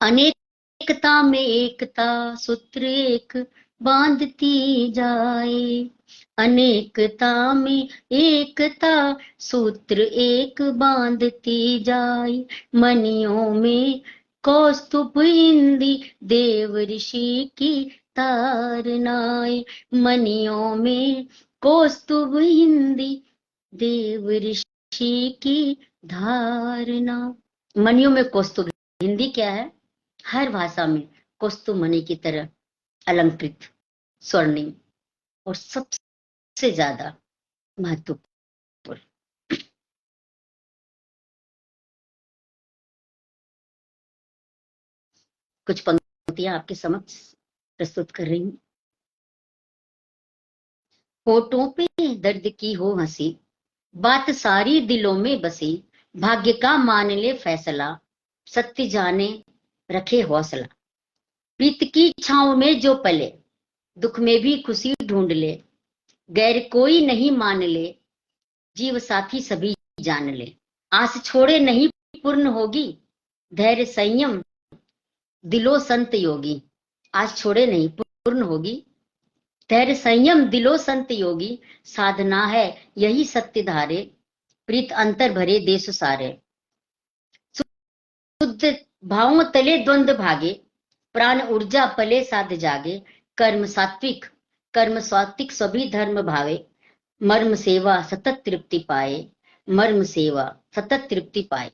अनेकता में एकता सूत्र एक बांधती जाए। अनेकता में एकता सूत्र एक बांधती जाए। मनियों में कौस्तुभ हिंदी देव ऋषि की तारनाए। मनियों में कौस्तुभ हिंदी देव ऋषि की धारणा। मनियों में कौस्तुभ हिंदी क्या है? हर भाषा में कौस्तुभ मणि की तरह अलंकृत स्वर्णिम और सबसे ज्यादा महत्वपूर्ण। कुछ पंक्तियां आपके समक्ष प्रस्तुत कर रही हूं। होठों पे दर्द की हो हंसी बात सारी दिलों में बसी। भाग्य का मान ले फैसला सत्य जाने रखे हौसला। प्रीत की छांव में जो पले दुख में भी खुशी ढूंढ ले। गैर कोई नहीं मान ले जीव साथी सभी जान ले। आस छोड़े नहीं पूर्ण होगी धैर्य संयम दिलो संत योगी। आस छोड़े नहीं पूर्ण होगी धैर्य संयम दिलो संत योगी। साधना है यही सत्य धारे प्रीत अंतर भरे देश सारे। शुद्ध भावों तले द्वंद्व भागे प्राण ऊर्जा पले साध जागे। कर्म सात्विक सभी धर्म भावे। मर्म सेवा सतत तृप्ति पाए। मर्म सेवा सतत तृप्ति पाए।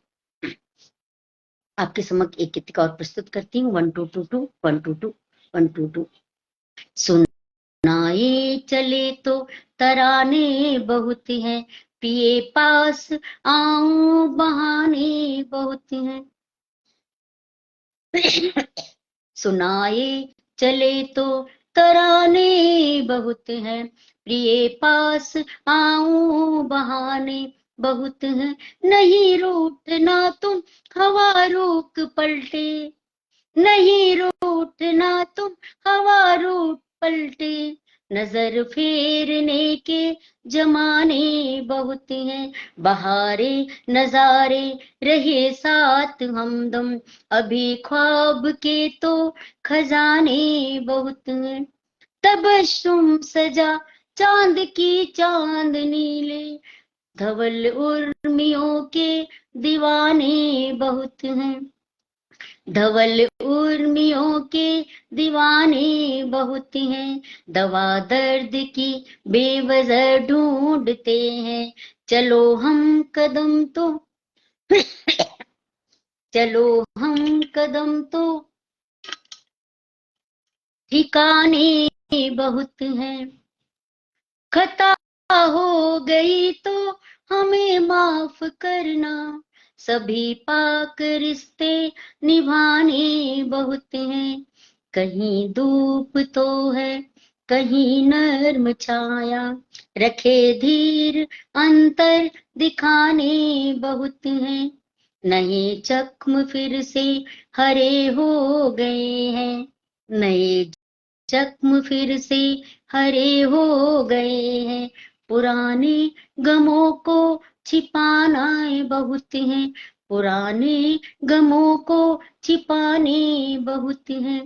आपके समक्ष एक गीतिका और प्रस्तुत करती हूँ। 1 2 2 2 1 2 2 1 2 2। सुनाए चले तो तराने बहुत हैं पिए पास आऊं बहाने बहुत हैं। सुनाए चले तो तराने बहुत हैं प्रिय पास आऊं बहाने बहुत हैं। नहीं रूठना तुम हवा रोक पलटे। नहीं रूठना तुम हवा रोक पलटे। नजर फेरने के जमाने बहुत हैं। बहारे नजारे रहे साथ हमदम। अभी ख्वाब के तो खजाने बहुत हैं। तबस्सुम सजा चांद की चांदनी ले। धवल उर्मियों के दीवाने बहुत हैं। धवल उर्मियों के दीवाने बहुत हैं। दवा दर्द की बेवजह ढूंढते हैं। चलो हम कदम तो चलो हम कदम तो ठिकाने बहुत हैं। खता हो गई तो हमें माफ करना, सभी पाक रिश्ते निभाने बहुत हैं। कहीं धूप तो है, कहीं नर्म छाया, रखे धीर अंतर दिखाने बहुत हैं। नए जख्म फिर से हरे हो गए हैं, नए जख्म फिर से हरे हो गए हैं। पुराने गमों को छिपाना बहुत है, पुराने गमों को छिपाने बहुत है।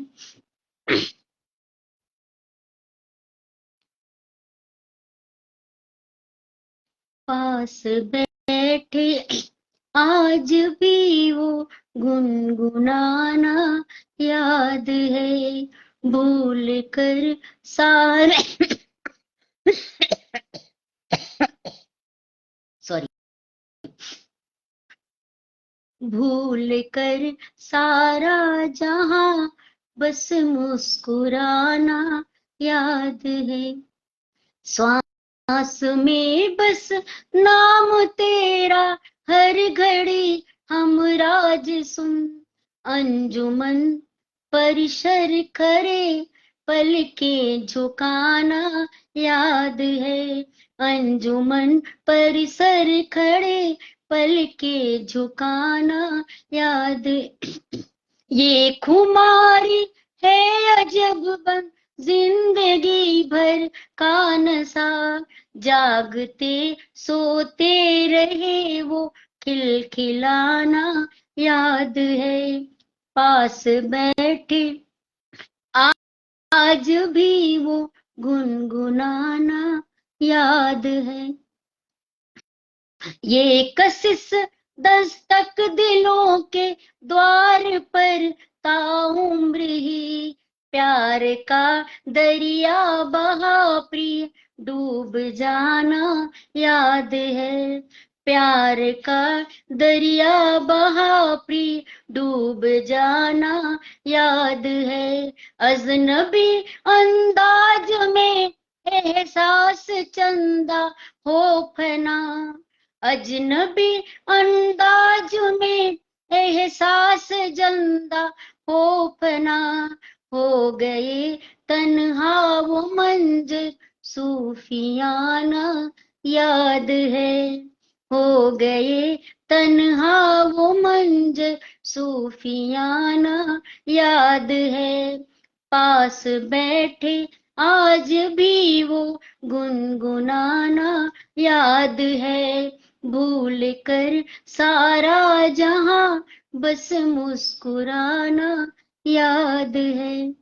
पास बैठे आज भी वो गुनगुनाना याद है, भूल कर सारे सॉरी, भूल कर सारा जहां बस मुस्कुराना याद है। सांस में बस नाम तेरा, हर घड़ी हम राज सुन, अंजुमन परिसर करे पल के झुकाना याद है। अंजुमन परिसर खड़े पल के झुकाना याद। ये खुमारी है अजब बन, जिंदगी भर का नशा, जागते सोते रहे वो खिलखिलाना याद है। पास बैठे आज भी वो गुनगुनाना याद है। ये कशिश दस्तक दिलों के द्वार पर ताउम्र ही, प्यार का दरिया बहा प्रिय डूब जाना याद है। प्यार का दरिया बहा प्रिय डूब जाना याद है। अजनबी अंदाज में एहसास चंदा हो फना, अजनबी अंदाज में एहसास जंदा हो फना, हो गए तन्हा वो मंजर सूफियाना याद है। हो गए तन्हा वो मंजर सूफियाना याद है। पास बैठे आज भी वो गुनगुनाना याद है, भूल कर सारा जहां बस मुस्कुराना याद है।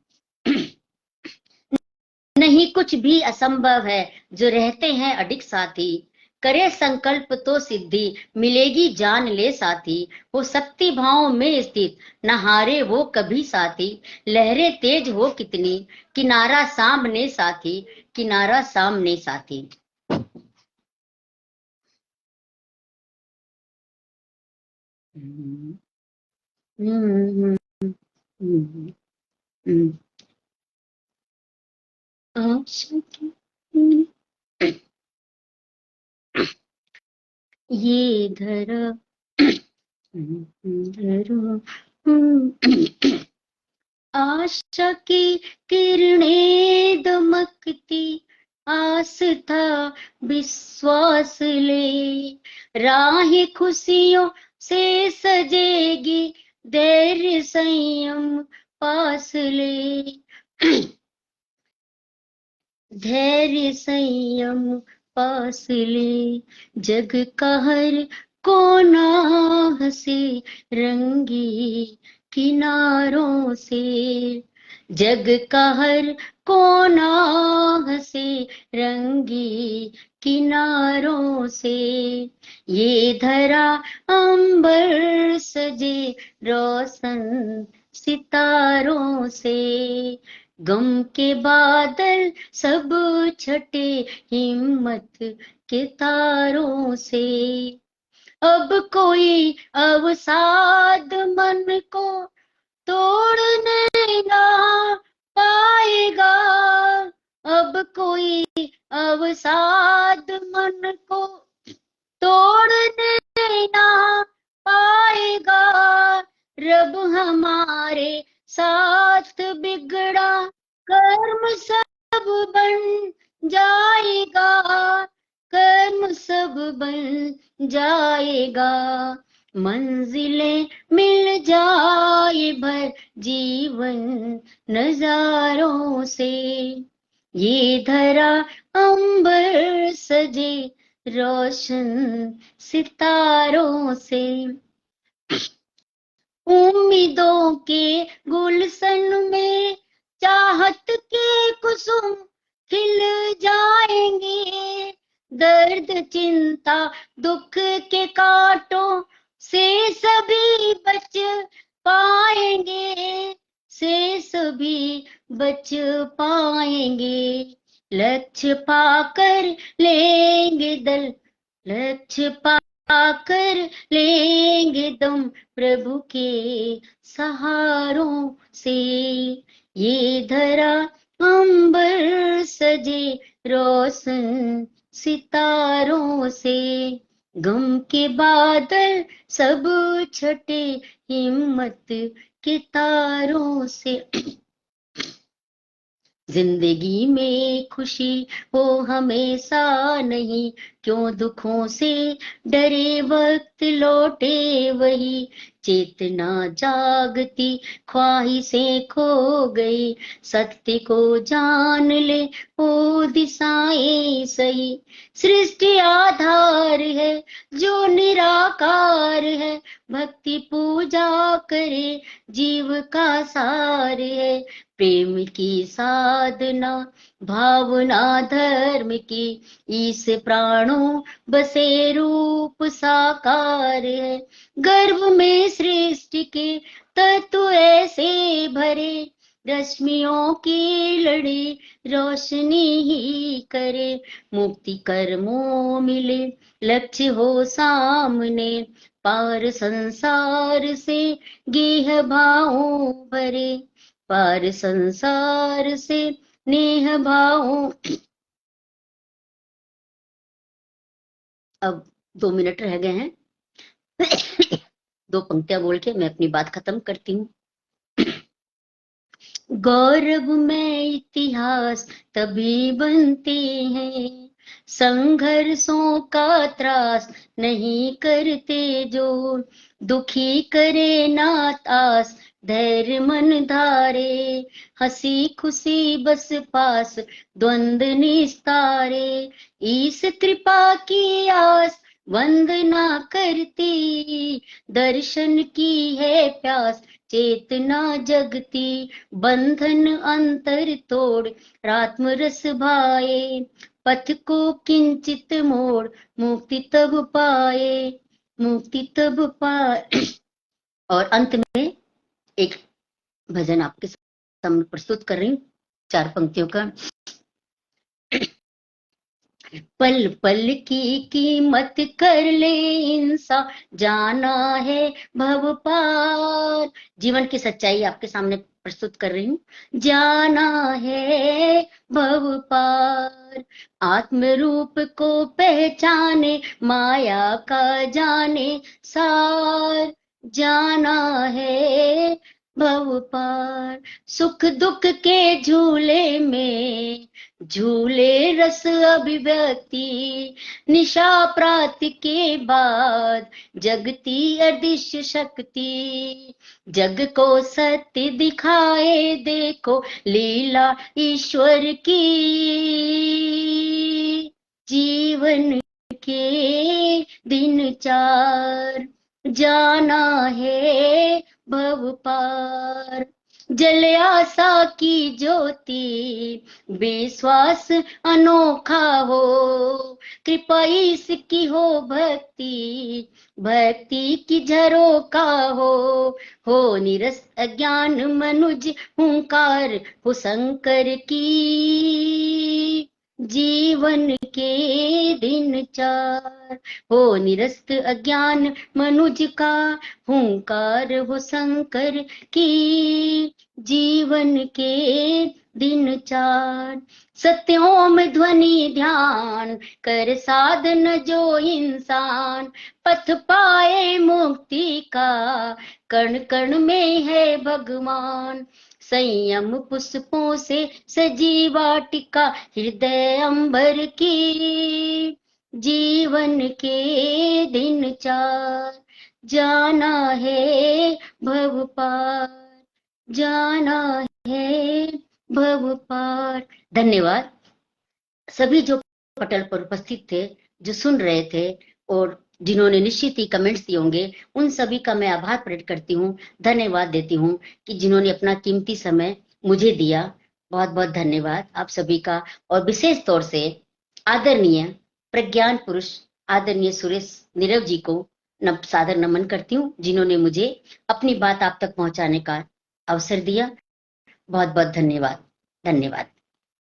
नहीं कुछ भी असंभव है, जो रहते हैं अडिग साथी, करे संकल्प तो सिद्धि मिलेगी जान ले साथी। वो शक्ति भाव में स्थित न हारे वो कभी साथी, लहरें तेज हो कितनी किनारा सामने साथी, किनारा सामने साथी। हम्म, हम्म, हम्म, हम्म, आशा की ये धरा धरा आशा की किरणें दमकती, आस था विश्वास ले, राह खुशियों से सजेगी धैर्य संयम पास ले। धैर्य संयम पास ले, जग का हर कोना हंसे रंगी किनारों से, जग का हर कोना हंसे रंगी किनारों से। ये धरा अंबर सजे रोशन सितारों से, गम के बादल सब छटे हिम्मत के तारों से। अब कोई अवसाद मन को तोड़ने ना पाए, कोई अवसाद मन को तोड़ने ना पाएगा। रब हमारे साथ बिगड़ा कर्म सब बन जाएगा, कर्म सब बन जाएगा। मंजिलें मिल जाए भर जीवन नजारों से, ये धरा अंबर सजे रोशन सितारों से। उम्मीदों के गुलशन में चाहत के कुसुम खिल जाएंगे। दर्द चिंता दुख के कांटों से सभी बच पाएंगे, से सभी बच पाएंगे। लक्ष्य पाकर लेंगे दल, लक्ष्य पाकर लेंगे दम प्रभु के सहारों से। ये धरा अंबर सजे रोशन सितारों से, गम के बादल सब छटे हिम्मत के तारों से। जिंदगी में खुशी हो हमेशा नहीं, क्यों दुखों से डरे वक्त लौटे वही। चेतना जागती ख्वाहिशें खो गई, सत्य को जान ले ओ दिशाएं सही। सृष्टि आधार है जो निराकार है, भक्ति पूजा करे जीव का सार है। प्रेम की साधना भावना धर्म की, इस प्राणों बसे रूप साकार है। गर्भ में सृष्टि के तत्व ऐसे भरे, रश्मियों की लड़ी रोशनी ही करे। मुक्ति कर्मों मिले लक्ष्य हो सामने, पार संसार से गेह भावों भरे, पार संसार से नेह भावों। अब 2 मिनट रह गए हैं, 2 पंक्तियां बोल के मैं अपनी बात खत्म करती हूँ। गौरव में इतिहास तभी बनते हैं, संघर्षों का त्रास नहीं करते जो। दुखी करे ना तास धैर्य मन धारे, हंसी खुशी बस पास द्वंद निस्तारे। इस कृपा की आस वंदना करती, दर्शन की है प्यास चेतना जगती। बंधन अंतर तोड़ आत्म रस भाए, पथ को किंचित मोड़ मुक्ति तब पाए, मुक्ति तब पाए। और अंत में एक भजन आपके सामने प्रस्तुत कर रही हूँ, 4 पंक्तियों का। पल पल की कीमत कर ले इंसान, जाना है भव पार। जीवन की सच्चाई आपके सामने प्रस्तुत कर रही हूँ। जाना है भव पार, आत्म रूप को पहचाने, माया का जाने सार। जाना है भव पार, सुख दुख के झूले में झूले रस अभिव्यक्ति। निशा प्राप्ति के बाद जगती अदृश्य शक्ति, जग को सत्य दिखाए देखो लीला ईश्वर की। जीवन के दिन 4 जाना है भव पार। जल आशा की ज्योति विश्वास अनोखा हो, कृपा इसकी हो भक्ति, भक्ति की झरोका हो निरस अज्ञान मनुज हुंकार हो शंकर की। जीवन के दिन चार। हो निरस्त अज्ञान मनुज का, हुंकार हो शंकर की। जीवन के दिन चार। सत्योम ध्वनि ध्यान कर साधन जो इंसान, पथ पाए मुक्ति का, कण कण में है भगवान। संयम पुष्पों से सजी वाटिका, हृदय अंबर की। जीवन के दिन चार। जाना है भव पार, जाना है भव पार। धन्यवाद सभी जो पटल पर उपस्थित थे, जो सुन रहे थे और जिन्होंने निश्चित ही कमेंट्स दिए होंगे, उन सभी का मैं आभार प्रकट करती हूँ, धन्यवाद देती हूँ कि जिन्होंने अपना कीमती समय मुझे दिया। बहुत बहुत धन्यवाद आप सभी का। और विशेष तौर से आदरणीय प्रज्ञान पुरुष आदरणीय सुरेश नीरव जी को सादर नमन करती हूँ, जिन्होंने मुझे अपनी बात आप तक पहुंचाने का अवसर दिया। बहुत बहुत धन्यवाद। धन्यवाद।